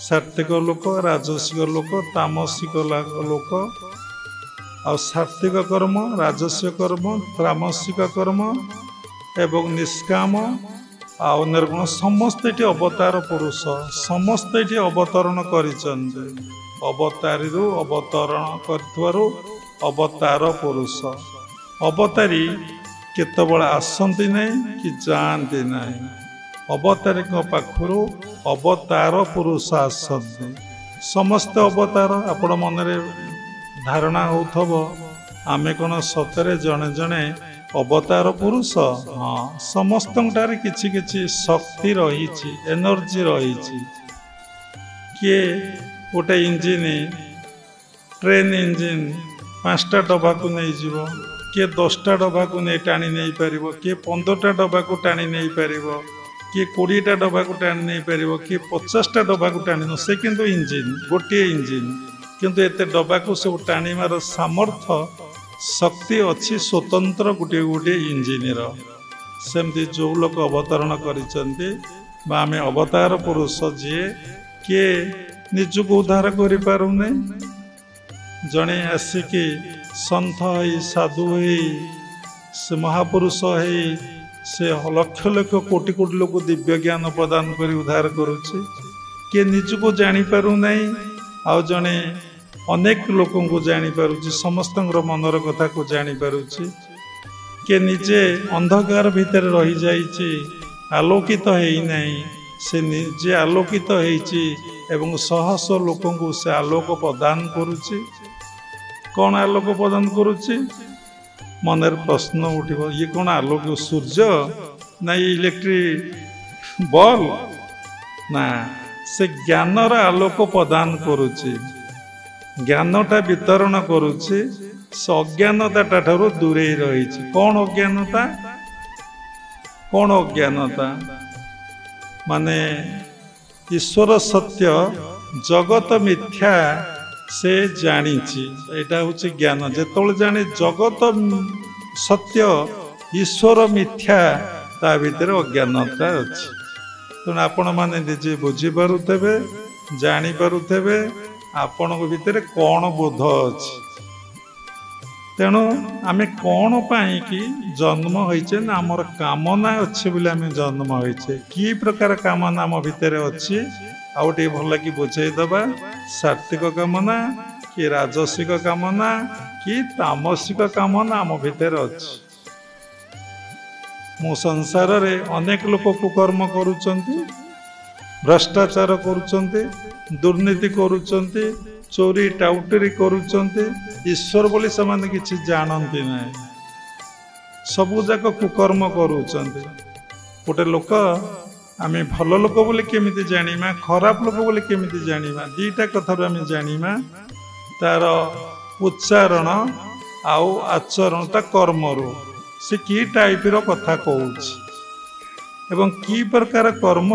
सात्विक लोक राजसिक लोक तामसिक लोक आ सात्विक कर्म राजस्व कर्म तामसिक कर्म एवं निष्काम आउ निर्गुण समस्ते ये अवतार पुरुष समस्ते ये अवतरण करिचंदे अवतारी अवतरण कर अवतार पुरुष अवतारी केतबेले आसंती नहीं कि जाती नहीं अवतारी पाखु अवतार पुरुष आसंती समस्त अवतार आपण मन धारणा होथब आमे कौन सतरे जड़े जड़े अवतार पुरुष हाँ समस्त किछि किछि शक्ति रही एनर्जी रही किए गोटे इंजिन ट्रेन इंजिन 5टा डबा को नहीं जीव किए 10टा डबा को नहीं टाणी नहीं पार किए 15टा डबा को टाणी नहीं पार किए 20टा डबा को टाणी नहीं पार किए 50टा डबा को टाणी से किंतु इंजिन गोटे इंजिन किंतु एते डबा को सब टाणीमार सामर्थ्य शक्ति अच्छी स्वतंत्र गोटे गोटे इंजिन सेमती जो लोक अवतरण करिसेंती आमे अवतार पुरुष जी किए निजक उद्धार करि पारुने जड़े आसिकी सन्थ है साधु है से महापुरुष है से लक्ष लक्ष कोटि कोटि लोक दिव्य ज्ञान प्रदान कर उद्धार करुचे किए निजक जानीपारूना आउ जड़े अनेक लोक जानीपार समस्त मनर कथा को जानीपार किए निजे अंधकार भितर रही जाइए आलोकित होना से निजे आलोकित होती एवं शह शह लोक से आलोक प्रदान करुच्ची कौन आलोक प्रदान करुच्ची मनर प्रश्न उठिब ये कौन आलोक सूर्य ना इलेक्ट्रिक बल्ब ना से ज्ञानर आलोक प्रदान करुच्ची ज्ञानटा वितरण करुच्ची से अज्ञानता ठारू दूरे रही कौन अज्ञानता माने ईश्वर सत्य जगत मिथ्या से जानी यहाँ हूँ ज्ञान जो जाने जगत सत्य ईश्वर मिथ्या ता भीतर अज्ञानता अच्छी तेणु आपण मैंने निजे बुझीपे जानीपे आपण भितर कौन बोध अच्छी तेणु आम कौन पाई कि जन्म होइचे ना आमर कामना अच्छे बोले आम जन्म होइचे कि प्रकार कामना आम भितर अच्छी आउ टे भल कि बुझेदबा सात्विक कामना कि राजसिक कामना कि तामसिक कामना आम भितर अच्छी मो संसार रे अनेक लोक कुकर्म करुचंती भ्रष्टाचार करुचंती दुर्नीति करुचंती चोरी टाउटरी करुचंती ईश्वर बोली से किसी जानती ना सबू जाक कुकर्म करुचंती गोटे लोक आम भल लोक बोली केमिति जानिमा खराब लोक बोली केमिति जानिमा दीटा कथार आम जानिमा तार उच्चारण आउ आचरण ता कर्मरु से की टाइप रो कथा कहूछि एवं की प्रकार कर्म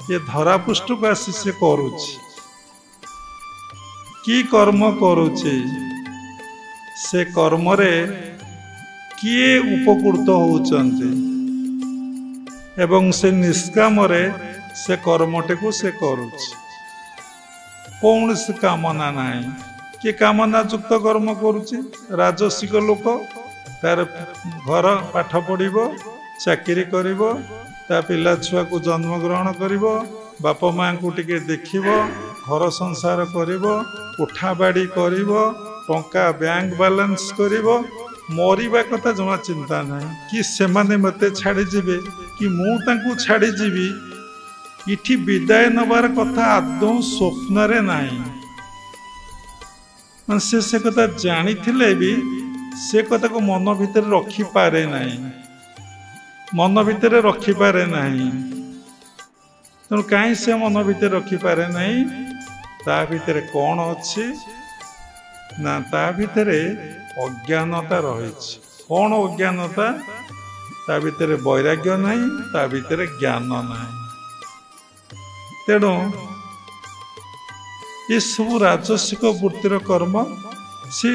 ये धरापृष्ठ को आसी से करुछि की कर्म करुछि से कर्म रे किए उपकृत होउचंती एवं से निष्काम रे से कर्मटे को से करुछि कौन से कामना नहीं कि कामना युक्त कर्म करुछि राजसिक लोक तार घर पाठ पढ़िबो चाकरी करिबो ता पिला छुआ को जन्म ग्रहण करिबो बाप माँ को टिके देखिबो घर संसार करिबो उठा बाड़ी करिबो टंका बैंक बैलेंस करिबो मरिबा कथा जमा चिंता नहीं कि सेमाने मते छाड़ी जिबे कि मु तांकु छाड़ी जीवी इठी विदाय नबार कथा आदौ स्वप्न रे नहीं मन से कथा जानी थिले भी से कथा को मन भीतर रखी पारे नहीं मन भीतर रखी पारे नहीं तेणु कहीं से मन भीतर रखी पारे नहीं ता भीतर कौन अच्छी ना ता भीतर अज्ञानता रही कौन अज्ञानता ता भीतर वैराग्य नहीं ता भीतर ज्ञान नहीं तेणु ये सब राजसिक वृत्तिर कर्म सी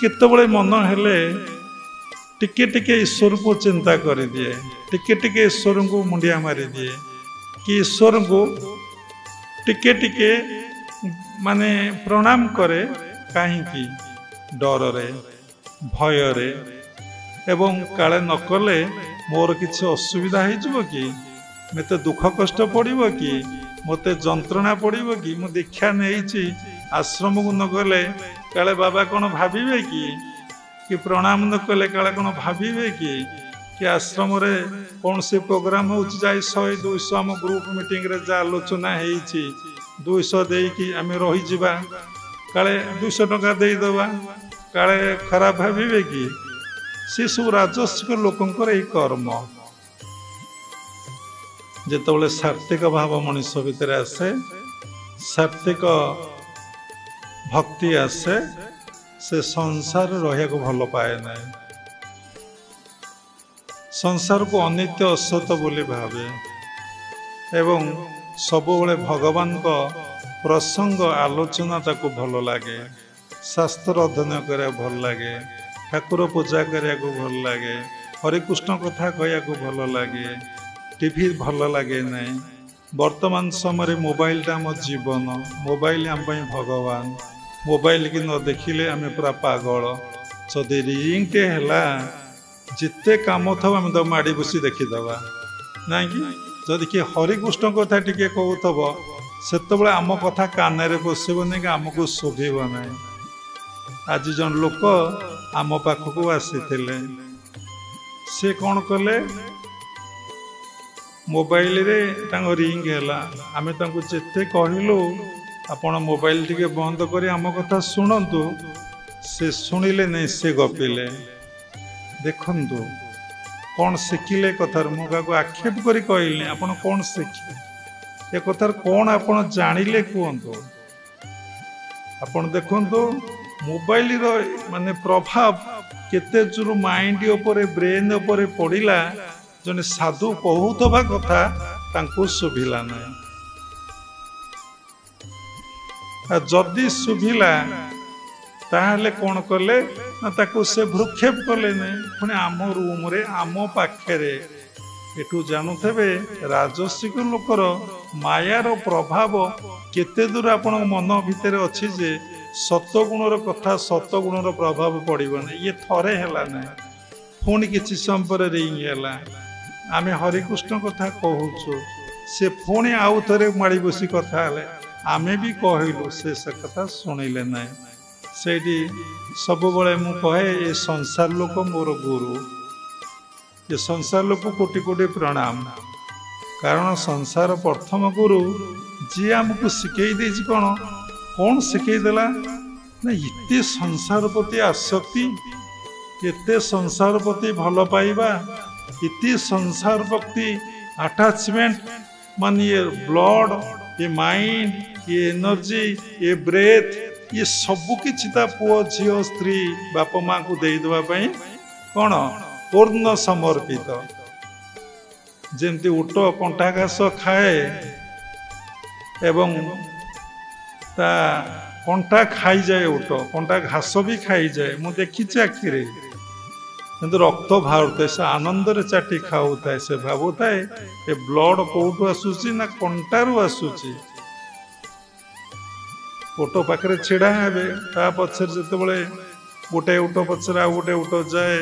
केतबेले मन हेले टिके टिके ईश्वर को चिंता कर दिए टिके टिके ईश्वर को मुंडिया मारी दिए कि ईश्वर को टिके टिके माने प्रणाम करे कहीं डर भय एवं काले नकले मोर किसी असुविधा हो कि मत दुख कष्ट पड़ो कि मत जंत्रणा पड़ो कि मु दीक्षा नहीं आश्रम को न गले काले बाबा कौन भावे कि प्रणाम न कले काले कौन भावे कि आश्रम रे कौन से प्रोग्राम हो 100-200 आम ग्रुप मीटिंग रे जा आलोचना होती 200 देकी आम रही काले 200 टंका देदेवा काले खराब भावे कि से सब राजस्विक लोकंकर यही कर्म जिते सात्विक भाव मनुष्य भितर आसे सात्विक भक्ति आसे से संसार रहा भल पाए ना संसार को अनित्य असत बोली भावे एवं सबुबले भगवान को प्रसंग आलोचना ताको भल लगे शास्त्र अध्ययन करा भल लगे ठाकुर पूजा करा भल लगे हरिकृष्ण कथा कहया भल लगे टीवी भल लगे ना वर्तमान समय मोबाइल टा आम जीवन मोबाइल आम भगवान मोबाइल की न देखिले आम पूरा पागल जदि रिंगटे है जिते कम थो आम तो माड़ी बसी देखीदबा ना कि जदि किए हरिकृष्ण कथा टी कहूब से आम कथा कान पशबनी कि आमको शोभब ना आज जन लोक आम पाखक आसी से कौन कले मोबाइल रे रिंग है आम जिते कहलु आपण मोबाइल टिके बंद करी आम कथा शुणु से शुणिले नहीं से गपिले देखंतु कौन शिखिले कथार मुझे आक्षेप करी कहली आपण कौन शिखिले ए कथार कौन आपण जानिले कहतु आपण देखंतु मोबाइल रो माने प्रभाव केते जोर माइंड उपरे ब्रेन उपरे पड़िला जने साधु कहूतबा कथा तांको सुभिला ना जदि सुभिला ताहले कौन कले ना ताको से भ्रुक्षेप कले नहीं पुणी आम रूम रे आम पाखे एठू जानुथे राजसिक लोकर मायार प्रभाव केते दूर आपण मन भितर अच्छी जे सतगुणर कथा सतगुणर प्रभाव पड़ना ये थरे है ना पुणी किसी समय पर रिंग है आम हरिकृष्ण कथा कहूँ से पुणी आउ थे माड़ी बसी कथा है आमे भी कहलु से कथा शुणिले ना से सब बड़े मु कहे ये संसार लोक मोर गुरु ये संसार लोक कोटि कोटि प्रणाम कारण संसार प्रथम गुरु जी आमको शिखई दे कौन कौन शिखईदेला ना इते संसार प्रति आसक्ति एते संसार प्रति भल पाइबा इति संसार प्रति अटैचमेंट मान ये ब्लड ये माइंड ये एनर्जी ये ब्रेथ ये सबु किछि ता पुओ झियो स्त्री बाप माँ को दे देवा पई कौन पूर्ण समर्पित जेमती उट कंटा घास खाए एवं ता कंटा खाई जाए उट कंटा घास भी खाई जाए मु देखी आखिरे किंतु रक्त बाहर से आनंद रे चाटी खाऊ था से भावु थाए ए ब्लड कोटू आसूची ना कंटारू आसूची ओटो पाखे छिड़ा हे ता पछर जिते गोटे उट पछर आ गोटे उट जाए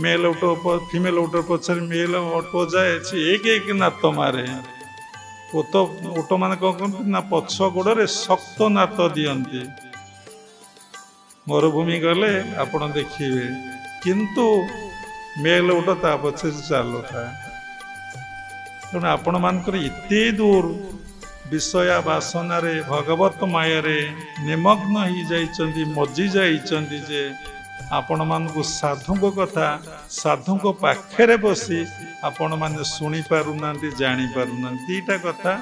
मेल उट फीमेल उट पछर मेल उट जाए एक एक नात मारे उट मान कौन ना पछ गोड़े शक्त नात दियंती मरुभूमि गले आपण देखिए किंतु मेल उठ ता पछे चालू था तेणु आपण मानकर इते दूर विषया वासना रे भगवत माया निमग्न ही जाइचंदी मजी जाइचंदी जे आपण मानकु साधु कथा साधु पाखे बसी आपण माने सुनी पारुनांती जानी पारुनांती दीटा कथा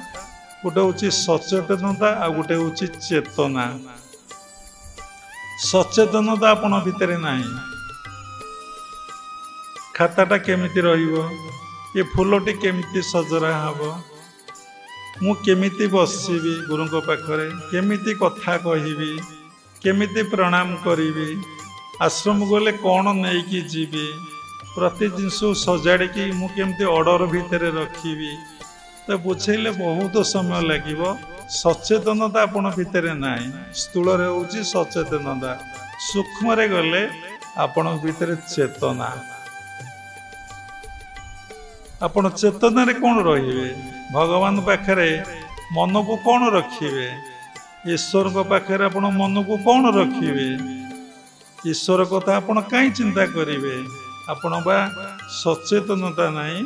गोटे हूँ सचेतनता आ गोटे हूँ चेतना सचेतनता आपण भितर नाही खाताटा केमिति रहिबो ये फूलटी केमिति सजरा हबो मु केमिति बसिबी गुरुଙ୍କ पाखरे केमिति कथा कहिबी केमिति प्रणाम करिबी आश्रम गले कौन नहीं कि जीवी प्रति जिनस सजाड़ी कि मु केमती ऑर्डर भितर रखी तो बुझेले बहुत समय लगे सचेतनता आपण भितर नाई स्थूल होची सचेतनता सूक्ष्म रे गले आपण भितर चेतना आपण चेतना रे कौन रहिबे भगवान पाखरे मन को कौन रखिबे ईश्वर को पाखरे आपण मन को कौन रखिबे ईश्वर कथा आपण काई चिंता करिवे आपण बा सचेतनता नहीं